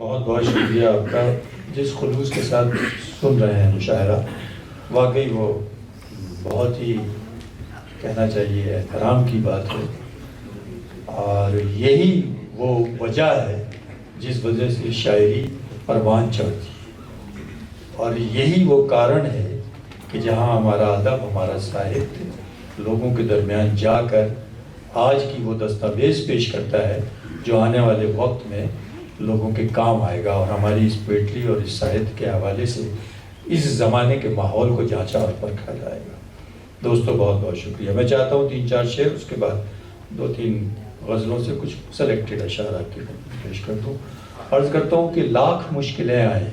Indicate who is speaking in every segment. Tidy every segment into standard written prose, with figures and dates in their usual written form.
Speaker 1: بہت بہت شکریہ آپ کا، جس خلوص کے ساتھ سن رہے ہیں مشاعرہ، واقعی وہ بہت ہی کہنا چاہیے احترام کی بات ہے، اور یہی وہ وجہ ہے جس وجہ سے شاعری پروان چڑھتی، اور یہی وہ کارن ہے کہ جہاں ہمارا ادب، ہمارا ساہتیہ لوگوں کے درمیان جا کر آج کی وہ دستاویز پیش کرتا ہے جو آنے والے وقت میں لوگوں کے کام آئے گا، اور ہماری اس پوئٹری اور اس ساہت کے حوالے سے اس زمانے کے ماحول کو جانچا اور پرکھا جائے گا۔ دوستو بہت بہت شکریہ۔ میں چاہتا ہوں 3-4 شعر، اس کے بعد 2-3 غزلوں سے کچھ سلیکٹڈ اشعار آپ کے پیش کر دوں۔ عرض کرتا ہوں کہ لاکھ مشکلیں آئیں،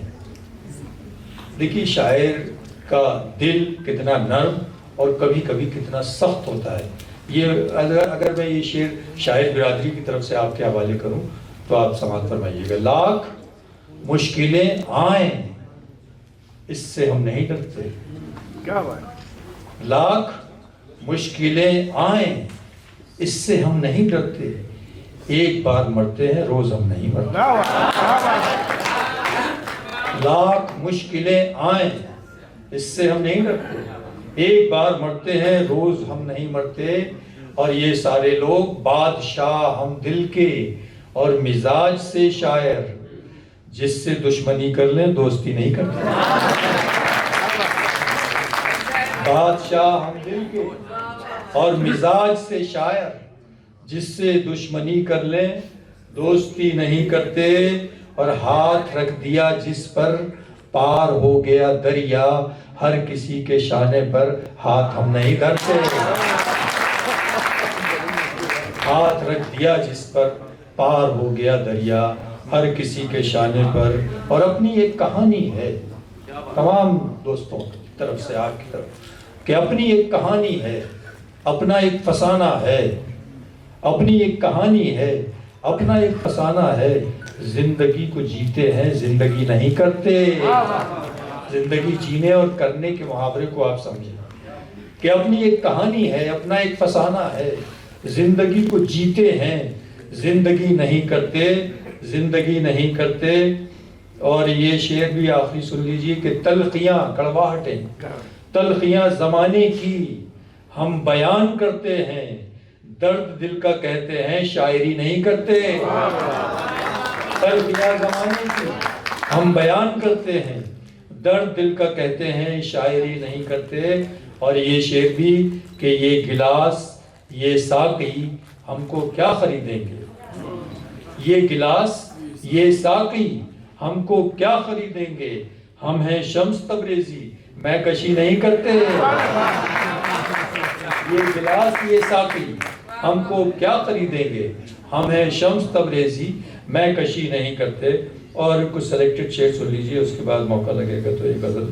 Speaker 1: دیکھیے شاعر کا دل کتنا نرم اور کبھی کبھی کتنا سخت ہوتا ہے۔ یہ اگر میں یہ شعر شاعر برادری کی طرف سے آپ کے حوالے کروں تو آپ سماعت فرمائیے گا۔ لاکھ مشکلیں آئیں اس سے ہم نہیں ڈرتے،
Speaker 2: کیا بات،
Speaker 1: لاکھ مشکلیں آئیں اس سے ہم نہیں ڈرتے، ایک بار مرتے ہیں روز ہم نہیں مرتے۔ لاکھ مشکلیں آئیں اس سے ہم نہیں ڈرتے، ایک بار مرتے ہیں روز ہم نہیں مرتے، اور یہ سارے لوگ بادشاہ ہم دل کے اور مزاج سے شاعر، جس سے دشمنی کر لیں دوستی نہیں کرتے۔ بادشاہ ہم دل کے اور مزاج سے شاعر، جس سے دشمنی کر لیں دوستی نہیں کرتے، اور ہاتھ رکھ دیا جس پر پار ہو گیا دریا، ہر کسی کے شانے پر ہاتھ ہم نہیں دھرتے۔ ہاتھ رکھ دیا جس پر پار ہو گیا دریا، ہر کسی کے شانے پر، اور اپنی ایک کہانی ہے تمام دوستوں کی طرف سے آپ کی طرف، کہ اپنی ایک کہانی ہے، اپنا ایک فسانہ ہے، اپنی ایک کہانی ہے، اپنا ایک فسانہ ہے، زندگی کو جیتے ہیں زندگی نہیں کرتے۔ زندگی جینے اور کرنے کے محاورے کو آپ سمجھیں کہ اپنی ایک کہانی ہے، اپنا ایک فسانہ ہے، زندگی کو جیتے ہیں زندگی نہیں کرتے، زندگی نہیں کرتے۔ اور یہ شعر بھی آخری سن لیجئے کہ تلخیاں، کڑواہٹیں، تلخیاں زمانے کی ہم بیان کرتے ہیں، درد دل کا کہتے ہیں شاعری نہیں کرتے۔ تلخیاں زمانے کی ہم بیان کرتے ہیں، درد دل کا کہتے ہیں شاعری نہیں کرتے۔ اور یہ شعر بھی کہ یہ گلاس، یہ ساقی ہم کو کیا خریدیں گے، یہ گلاس، یہ ساقی ہم کو کیا خریدیں گے، ہم ہیں شمس تبریزی میں کشی نہیں کرتے۔ یہ گلاس، یہ ساقی ہم کو کیا خریدیں گے، ہم ہیں شمس تبریزی میں کشی نہیں کرتے۔ اور کچھ سلیکٹڈ شعر سن لیجئے، اس کے بعد موقع لگے گا تو ایک غزل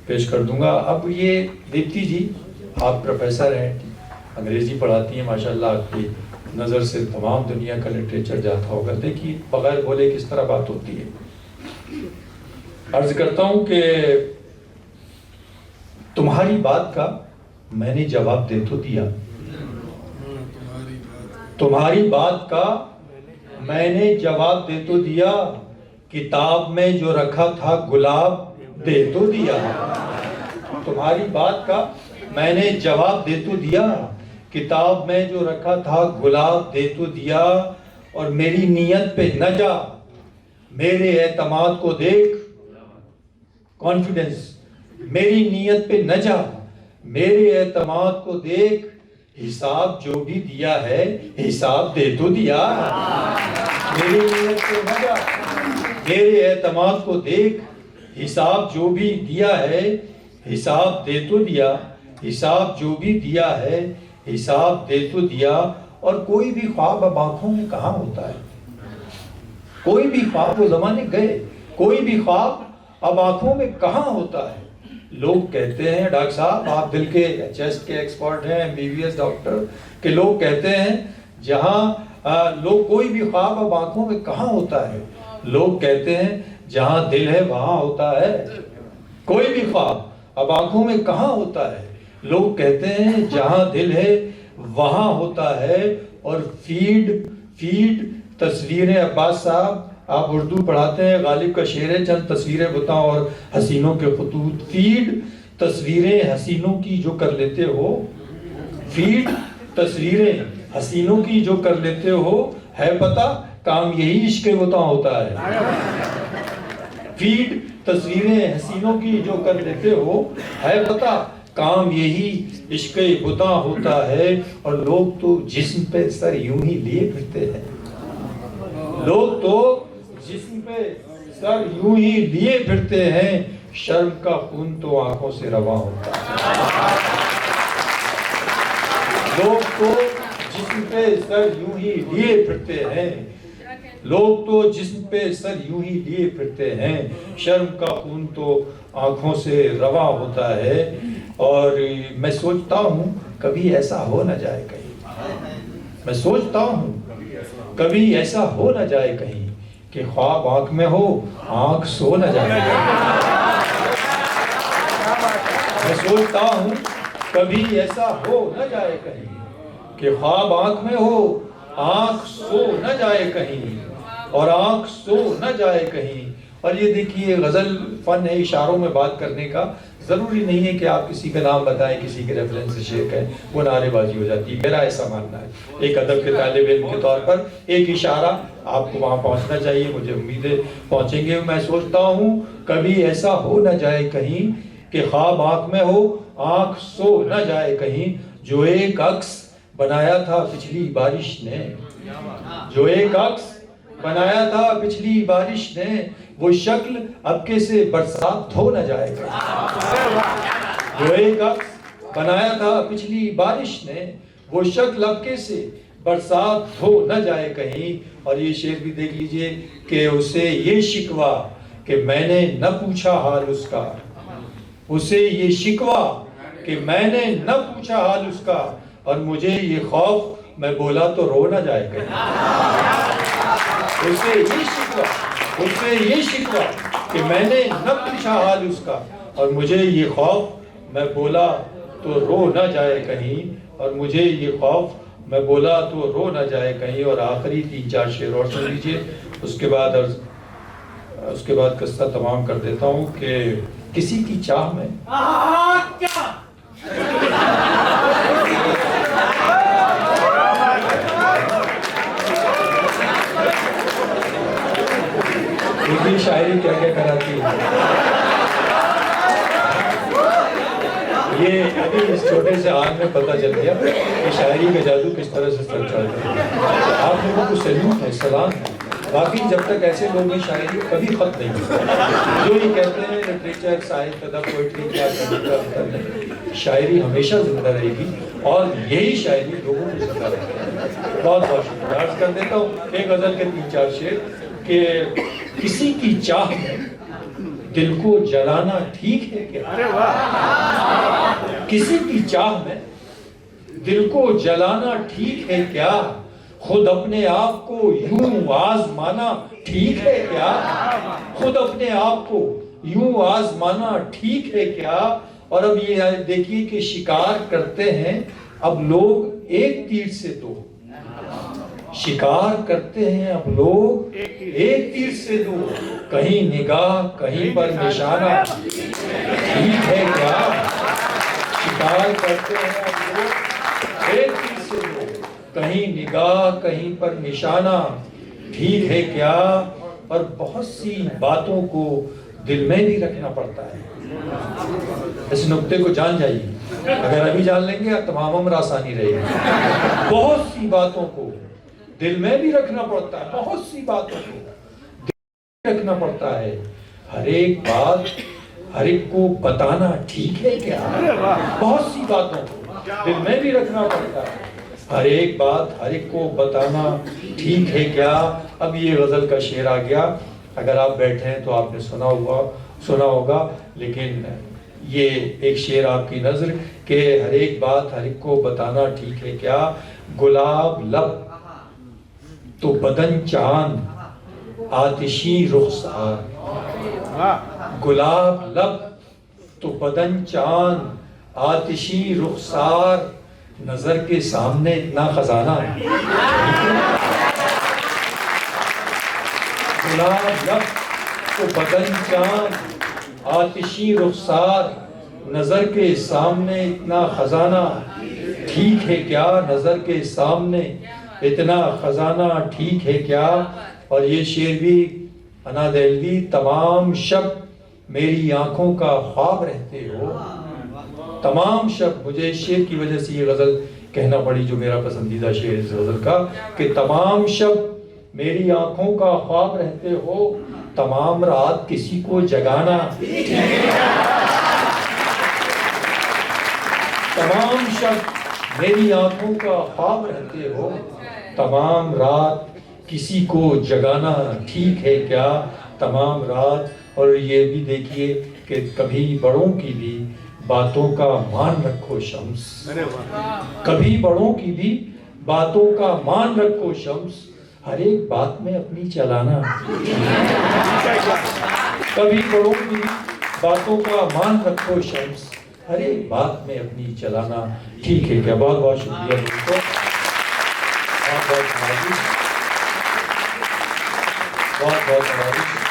Speaker 1: پیش کر دوں گا۔ اب یہ دیپتی جی، آپ پروفیسر ہیں، انگریزی پڑھاتی ہیں، ماشاءاللہ آپ کی نظر سے تمام دنیا کا لٹریچر جاتا ہوگا۔ دیکھیے بغیر بولے کس طرح بات ہوتی ہے۔ عرض کرتا ہوں کہ تمہاری بات کا میں نے جواب دے تو دیا، تمہاری بات کا میں نے جواب دے تو دیا، کتاب میں جو رکھا تھا گلاب دے تو دیا۔ تمہاری بات کا میں نے جواب دے تو دیا، کتاب میں جو رکھا تھا گلاب دے تو دیا، اور میری نیت پہ نہ جا، میرے اعتماد کو دیکھ، کانفیڈنس، میری نیت پہ نہ جا، میرے اعتماد کو دیکھ، حساب جو بھی دیا ہے حساب دے تو دیا۔ میری نیت پہ نہ جا، میرے اعتماد کو دیکھ، حساب جو بھی دیا ہے حساب دے تو دیا، حساب جو بھی دیا ہے حساب دے تو دیا۔ اور کوئی بھی خواب اب آنکھوں میں کہاں ہوتا ہے، کوئی بھی خواب، وہ زمانے گئے، کوئی بھی خواب اب آنکھوں میں کہاں ہوتا ہے۔ لوگ کہتے ہیں ڈاکٹر صاحب آپ دل کے چیسٹ کے ایکسپرٹ ہیں، MBBS ڈاکٹر، کہ لوگ کہتے ہیں جہاں لوگ کوئی بھی خواب اب آنکھوں میں کہاں ہوتا ہے، لوگ کہتے ہیں جہاں دل ہے وہاں ہوتا ہے، کوئی بھی خواب اب آنکھوں میں کہاں ہوتا ہے، لوگ کہتے ہیں جہاں دل ہے وہاں ہوتا ہے۔ اور فیڈ تصویریں عباس صاحب آپ اردو پڑھاتے ہیں، غالب کا شعر ہے، چند تصویریں بتاں اور حسینوں کے خطوط، فیڈ تصویریں حسینوں کی جو کر لیتے ہو، فیڈ تصویریں حسینوں کی جو کر لیتے ہو، ہے پتہ کام یہی عشق بتاں ہوتا ہے۔ فیڈ تصویریں حسینوں کی جو کر لیتے ہو، ہے پتہ کام یہی عشق بتاں ہوتا ہے، اور لوگ تو جسم پہ سر یوں ہی لیے پھرتے ہیں، لوگ تو جسم پہ سر یوں ہی لیے پھرتے ہیں، شرم کا خون تو آنکھوں سے رواں ہوتا ہے۔ لوگ تو جسم پہ سر یوں ہی لیے پھرتے ہیں، لوگ تو جسم پہ سر یوں ہی لیے پھرتے ہیں، شرم کا خون تو آنکھوں سے رواں ہوتا ہے۔ اور میں سوچتا ہوں کبھی ایسا ہو نہ جائے کہیں، میں سوچتا ہوں کبھی ایسا ہو نہ جائے کہیں کہ خواب آنکھ میں ہو آنکھ سو نہ جائے کہیں۔ میں سوچتا ہوں کبھی ایسا ہو نہ جائے کہیں کہ خواب آنکھ میں ہو آنکھ سو نہ جائے کہیں، اور آنکھ سو نہ جائے کہیں۔ اور یہ دیکھیے غزل فن ہے اشاروں میں بات کرنے کا، ضروری نہیں ہے کہ آپ کسی کا نام بتائیں، کسی کے ریفرنس سے شیئر کریں، وہ نعرے بازی ہو جاتی ہے۔ میرا ایسا ماننا ہے ایک ادب کے طالب علم کے طور پر ایک اشارہ آپ کو وہاں پہنچنا چاہیے، مجھے امیدیں پہنچیں گے۔ میں سوچتا ہوں کبھی ایسا ہو نہ جائے کہیں کہ خواب آنکھ میں ہو آنکھ سو نہ جائے کہیں، جو ایک عکس بنایا تھا پچھلی بارش نے، جو ایک عکس بنایا تھا پچھلی بارش نے، وہ شکل ابکے سے برسات دھو نہ جائے کہیں۔ جو ایک عکس بنایا تھا پچھلی بارش نے، وہ شکل ابکے سے برسات دھو نہ جائے کہیں۔ اور یہ شعر بھی دیکھ لیجئے کہ اسے یہ شکوہ کہ میں نے نہ پوچھا حال اس کا، اسے یہ شکوہ کہ میں نے نہ پوچھا حال اس کا، اور مجھے یہ خوف میں بولا تو رو نہ جائے کہیں۔ اسے یہ شکوہ کہ میں نے نہ پوچھا حال اس کا، اور مجھے یہ خوف میں بولا تو رو نہ جائے کہیں، اور مجھے یہ خوف میں بولا تو رو نہ جائے کہیں۔ اور آخری 3-4 شعر اور سن لیجئے، اس کے بعد قصہ تمام کر دیتا ہوں کہ کسی کی چاہ میں یہ شاعری کیا کیا کراتی ہے، یہ ابھی اس چھوٹے سے آن میں پتہ چل گیا کہ شاعری کا جادو کس طرح سے سر چلتا ہے۔ آپ لوگوں کو سیلوٹ ہے، سلام ہے۔ باقی جب تک ایسے لوگ ہیں شاعری کبھی ختم نہیں ہوتی۔ جو یہ کہتے ہیں لٹریچر، سائنس، ادب، پوئٹری کیا کرنے کا مطلب نہیں، شاعری ہمیشہ زندہ رہے گی، اور یہی شاعری لوگوں کو زندہ رہے گی۔ بہت بہت شکریہ عرض کر دیتا ہوں ایک غزل کے 3-4 شعر کہ کسی کی چاہ میں دل کو جلانا ٹھیک ہے کیا؟ کسی کی چاہ میں دل کو جلانا ٹھیک ہے کیا؟ خود اپنے آپ کو یوں آزمانا ٹھیک ہے کیا؟ خود اپنے آپ کو یوں آزمانا ٹھیک ہے کیا؟ اور اب یہ دیکھیے کہ شکار کرتے ہیں اب لوگ ایک تیر سے دو، شکار کرتے ہیں اب لوگ ایک تیر سے دو، کہیں نگاہ کہیں پر نشانہ ٹھیک ہے کیا؟ شکار کرتے ہیں اب لوگ ایک تیر سے دو، کہیں نگاہ کہیں پر نشانہ ٹھیک ہے کیا؟ اور بہت سی باتوں کو دل میں بھی رکھنا پڑتا ہے۔ اس نقطے کو جان جائیے، اگر ابھی جان لیں گے تمام عمر آسانی رہے گی۔ بہت سی باتوں کو دل میں بھی رکھنا پڑتا ہے، بہت سی باتوں کو دل میں رکھنا پڑتا ہے، ہر ایک بات ہر ایک کو بتانا ٹھیک ہے کیا؟ بہت سی باتوں کو دل میں بھی رکھنا پڑتا ہے، ہر ایک بات ہر ایک کو بتانا ٹھیک ہے کیا؟ اب یہ غزل کا شعر آ گیا، اگر آپ بیٹھے ہیں تو آپ نے سنا ہوگا، لیکن یہ ایک شعر آپ کی نظر کہ ہر ایک بات ہر ایک کو بتانا ٹھیک ہے کیا؟ گلاب لب تو بدن چاند آتشی رخسار، گلاب لب تو بدن چاند آتشی رخسار، نظر کے سامنے اتنا خزانہ ہے، گلاب لب تو بدن چاند آتشی رخسار نظر کے سامنے اتنا خزانہ ٹھیک ہے کیا نظر کے سامنے اتنا خزانہ ٹھیک ہے کیا اور یہ شعر بھی انا دہلوی تمام شب میری آنکھوں کا خواب رہتے ہو تمام شب مجھے اس شعر کی وجہ سے یہ غزل کہنا پڑی جو میرا پسندیدہ شعر اس غزل کا کہ تمام شب میری آنکھوں کا خواب رہتے ہو تمام رات کسی کو جگانا تمام شب میری آنکھوں کا خواب رہتے ہو تمام رات کسی کو جگانا ٹھیک ہے کیا تمام رات اور یہ بھی دیکھیے کہ کبھی بڑوں کی بھی باتوں کا مان رکھو شمس کبھی بڑوں کی بھی باتوں کا مان رکھو شمس ہر ایک بات میں اپنی چلانا کبھی بڑوں کی باتوں کا مان رکھو شمس ہر ایک بات میں اپنی چلانا ٹھیک ہے کیا بہت بہت شکریہ دوستوں بہت بہت